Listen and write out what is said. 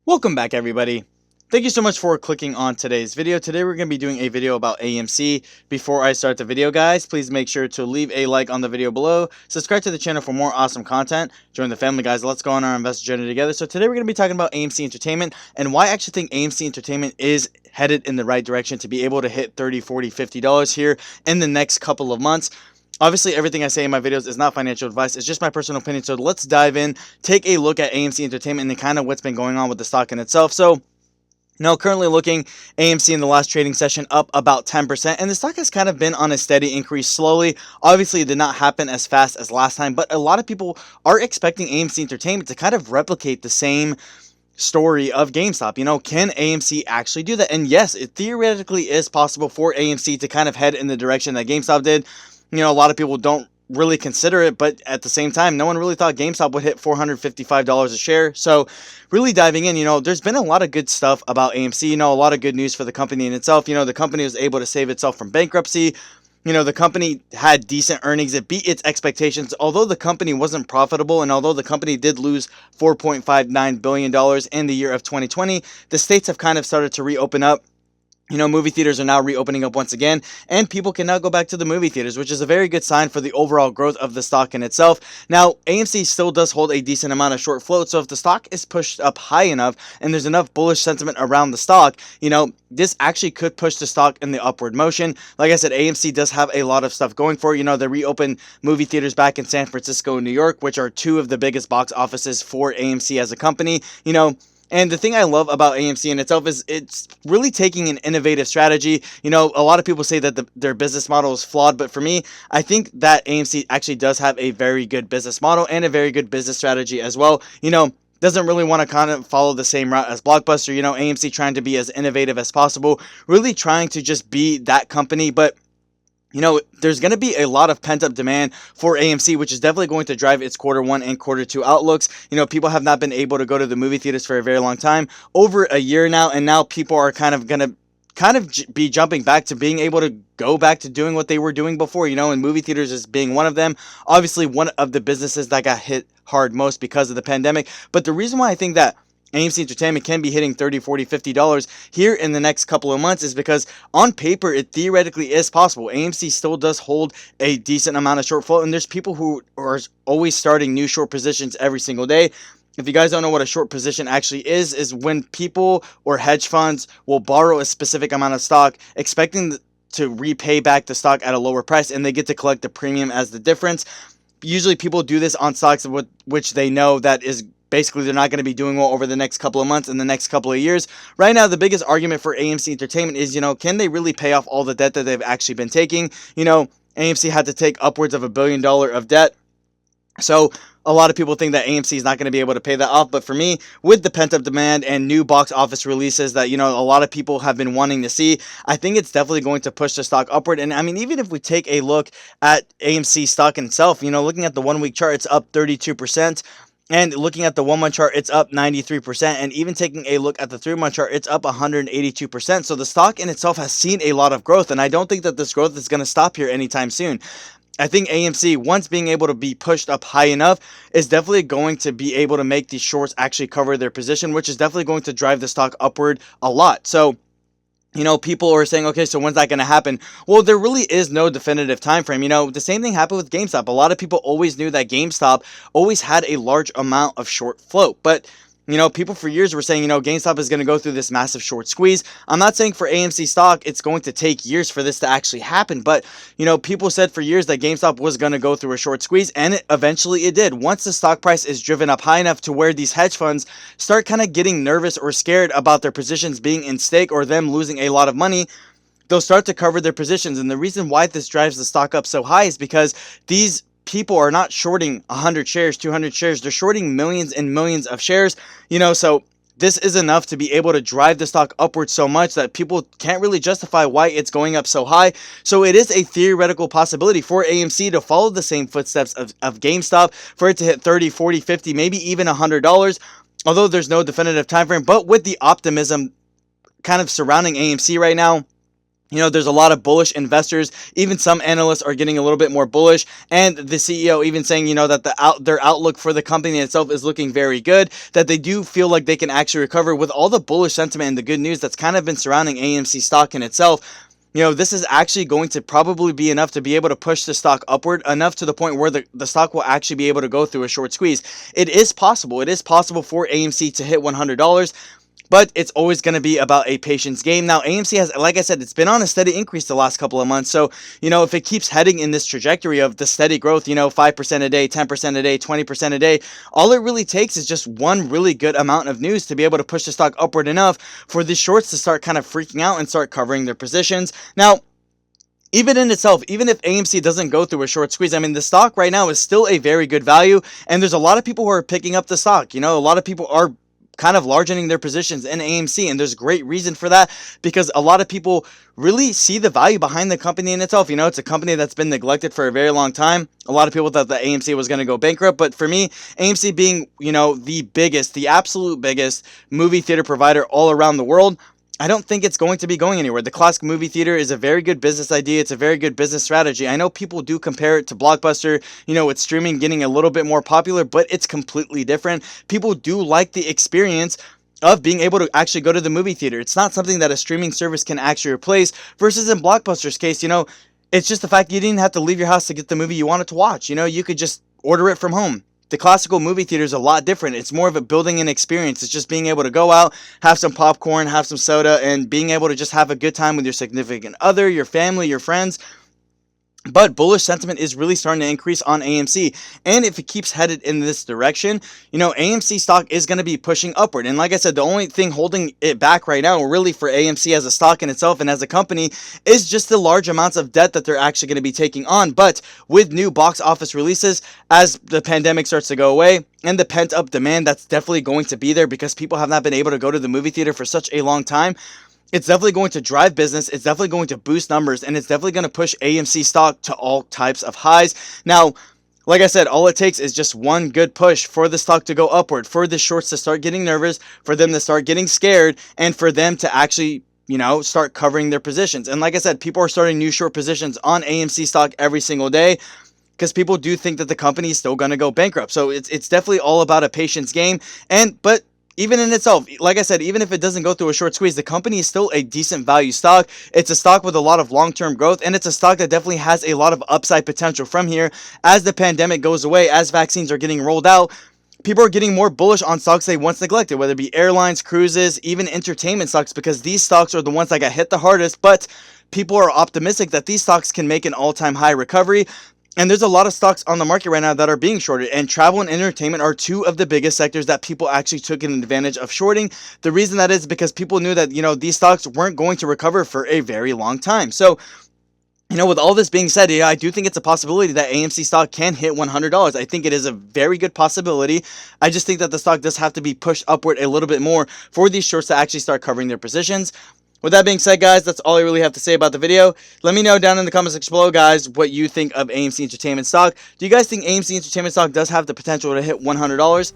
Welcome back, everybody. Thank you so much for clicking on today's video. Today we're going to be doing a video about AMC. Before I start the video, guys, please make sure to leave a like on the video below. Subscribe to the channel for more awesome content. Join the family, guys. Let's go on our investor journey together. So today we're going to be talking about AMC Entertainment and why I actually think AMC Entertainment is headed in the right direction to be able to hit $30, $40, $50 here in the next couple of months. Obviously, everything I say in my videos is not financial advice. It's just my personal opinion. So let's dive in, take a look at AMC Entertainment and kind of what's been going on with the stock in itself. So, currently looking, AMC in the last trading session up about 10%, and the stock has kind of been on a steady increase slowly. Obviously, it did not happen as fast as last time, but a lot of people are expecting AMC Entertainment to kind of replicate the same story of GameStop. Can AMC actually do that? And yes, it theoretically is possible for AMC to kind of head in the direction that GameStop did. A lot of people don't really consider it, but at the same time, no one really thought GameStop would hit $455 a share. So really diving in, there's been a lot of good stuff about AMC, a lot of good news for the company in itself. The company was able to save itself from bankruptcy. The company had decent earnings. It beat its expectations. Although the company wasn't profitable and although the company did lose $4.59 billion in the year of 2020, the states have kind of started to reopen up. Movie theaters are now reopening up once again, and people can now go back to the movie theaters, which is a very good sign for the overall growth of the stock in itself. Now, AMC still does hold a decent amount of short float, so if the stock is pushed up high enough and there's enough bullish sentiment around the stock, this actually could push the stock in the upward motion. Like I said, AMC does have a lot of stuff going for it. They reopened movie theaters back in San Francisco and New York, which are two of the biggest box offices for AMC as a company. And the thing I love about AMC in itself is it's really taking an innovative strategy. A lot of people say that their business model is flawed, but for me, I think that AMC actually does have a very good business model and a very good business strategy as well. Doesn't really want to kind of follow the same route as Blockbuster. AMC trying to be as innovative as possible, really trying to just be that company, but there's going to be a lot of pent-up demand for AMC, which is definitely going to drive its Q1 and Q2 outlooks. People have not been able to go to the movie theaters for a very long time, over a year now, and now people are kind of going to be jumping back to being able to go back to doing what they were doing before, and movie theaters is being one of them. Obviously, one of the businesses that got hit hard most because of the pandemic. But the reason why I think that AMC Entertainment can be hitting $30, $40, $50 here in the next couple of months is because on paper, it theoretically is possible. AMC still does hold a decent amount of short float, and there's people who are always starting new short positions every single day. If you guys don't know what a short position actually is when people or hedge funds will borrow a specific amount of stock, expecting to repay back the stock at a lower price, and they get to collect the premium as the difference. Usually people do this on stocks which they know that is basically they're not going to be doing well over the next couple of months and the next couple of years. Right now, the biggest argument for AMC Entertainment is, can they really pay off all the debt that they've actually been taking? AMC had to take upwards of $1 billion of debt. So a lot of people think that AMC is not going to be able to pay that off. But for me, with the pent-up demand and new box office releases that, a lot of people have been wanting to see, I think it's definitely going to push the stock upward. And I mean, even if we take a look at AMC stock itself, looking at the 1 week chart, it's up 32%. And looking at the 1 month chart, it's up 93%. And even taking a look at the 3 month chart, it's up 182%. So the stock in itself has seen a lot of growth. And I don't think that this growth is going to stop here anytime soon. I think AMC, once being able to be pushed up high enough, is definitely going to be able to make these shorts actually cover their position, which is definitely going to drive the stock upward a lot. So people are saying, okay, so when's that going to happen? Well, there really is no definitive time frame. The same thing happened with GameStop. A lot of people always knew that GameStop always had a large amount of short float, but people for years were saying, GameStop is going to go through this massive short squeeze. I'm not saying for AMC stock, it's going to take years for this to actually happen. But, people said for years that GameStop was going to go through a short squeeze, and eventually it did. Once the stock price is driven up high enough to where these hedge funds start kind of getting nervous or scared about their positions being in stake or them losing a lot of money, they'll start to cover their positions. And the reason why this drives the stock up so high is because these people are not shorting 100 shares, 200 shares. They're shorting millions and millions of shares, so this is enough to be able to drive the stock upwards so much that people can't really justify why it's going up so high. So it is a theoretical possibility for AMC to follow the same footsteps of GameStop, for it to hit 30, 40, 50, maybe even $100, although there's no definitive time frame. But with the optimism kind of surrounding AMC right now, You know, there's a lot of bullish investors. Even some analysts are getting a little bit more bullish, and the CEO even saying, you know, that their outlook for the company itself is looking very good, that they do feel like they can actually recover with all the bullish sentiment and the good news that's kind of been surrounding AMC stock in itself. You know, this is actually going to probably be enough to be able to push the stock upward, enough to the point where the stock will actually be able to go through a short squeeze. It is possible. It is possible for AMC to hit $100. But it's always going to be about a patience game. Now, AMC has, like I said, it's been on a steady increase the last couple of months. So, you know, if it keeps heading in this trajectory of the steady growth, you know, 5% a day, 10% a day, 20% a day, all it really takes is just one really good amount of news to be able to push the stock upward enough for the shorts to start kind of freaking out and start covering their positions. Now, even in itself, even if AMC doesn't go through a short squeeze, I mean, the stock right now is still a very good value. And there's a lot of people who are picking up the stock. You know, a lot of people are kind of largening their positions in AMC, and there's great reason for that, because a lot of people really see the value behind the company in itself. You know, it's a company that's been neglected for a very long time. A lot of people thought that AMC was going to go bankrupt, but for me, AMC being, you know, the biggest, the absolute biggest movie theater provider all around the world, I don't think it's going to be going anywhere. The classic movie theater is a very good business idea. It's a very good business strategy. I know people do compare it to Blockbuster, you know, with streaming getting a little bit more popular, but it's completely different. People do like the experience of being able to actually go to the movie theater. It's not something that a streaming service can actually replace, versus in Blockbuster's case, you know, it's just the fact you didn't have to leave your house to get the movie you wanted to watch. You know, you could just order it from home. The classical movie theater is a lot different. It's more of a building an experience. It's just being able to go out, have some popcorn, have some soda, and being able to just have a good time with your significant other, your family, your friends. But bullish sentiment is really starting to increase on AMC. And if it keeps headed in this direction, you know, AMC stock is going to be pushing upward. And like I said, the only thing holding it back right now, really for AMC as a stock in itself and as a company, is just the large amounts of debt that they're actually going to be taking on. But with new box office releases, as the pandemic starts to go away, and the pent-up demand that's definitely going to be there because people have not been able to go to the movie theater for such a long time, it's definitely going to drive business, it's definitely going to boost numbers, and it's definitely going to push AMC stock to all types of highs. Now, like I said, all it takes is just one good push for the stock to go upward, for the shorts to start getting nervous, for them to start getting scared, and for them to actually, you know, start covering their positions. And like I said, people are starting new short positions on AMC stock every single day, because people do think that the company is still going to go bankrupt. So it's definitely all about a patience game. But even in itself, like I said, even if it doesn't go through a short squeeze, the company is still a decent value stock. It's a stock with a lot of long-term growth, and it's a stock that definitely has a lot of upside potential from here as the pandemic goes away, as vaccines are getting rolled out. People are getting more bullish on stocks they once neglected, whether it be airlines, cruises, even entertainment stocks, because these stocks are the ones that got hit the hardest, but people are optimistic that these stocks can make an all-time high recovery. And there's a lot of stocks on the market right now that are being shorted, and travel and entertainment are two of the biggest sectors that people actually took an advantage of shorting. The reason that is because people knew that, you know, these stocks weren't going to recover for a very long time. So, you know, with all this being said, yeah, I do think it's a possibility that AMC stock can hit $100. I think it is a very good possibility. I just think that the stock does have to be pushed upward a little bit more for these shorts to actually start covering their positions. With that being said, guys, that's all I really have to say about the video. Let me know down in the comments section below, guys, what you think of AMC Entertainment stock. Do you guys think AMC Entertainment stock does have the potential to hit $100?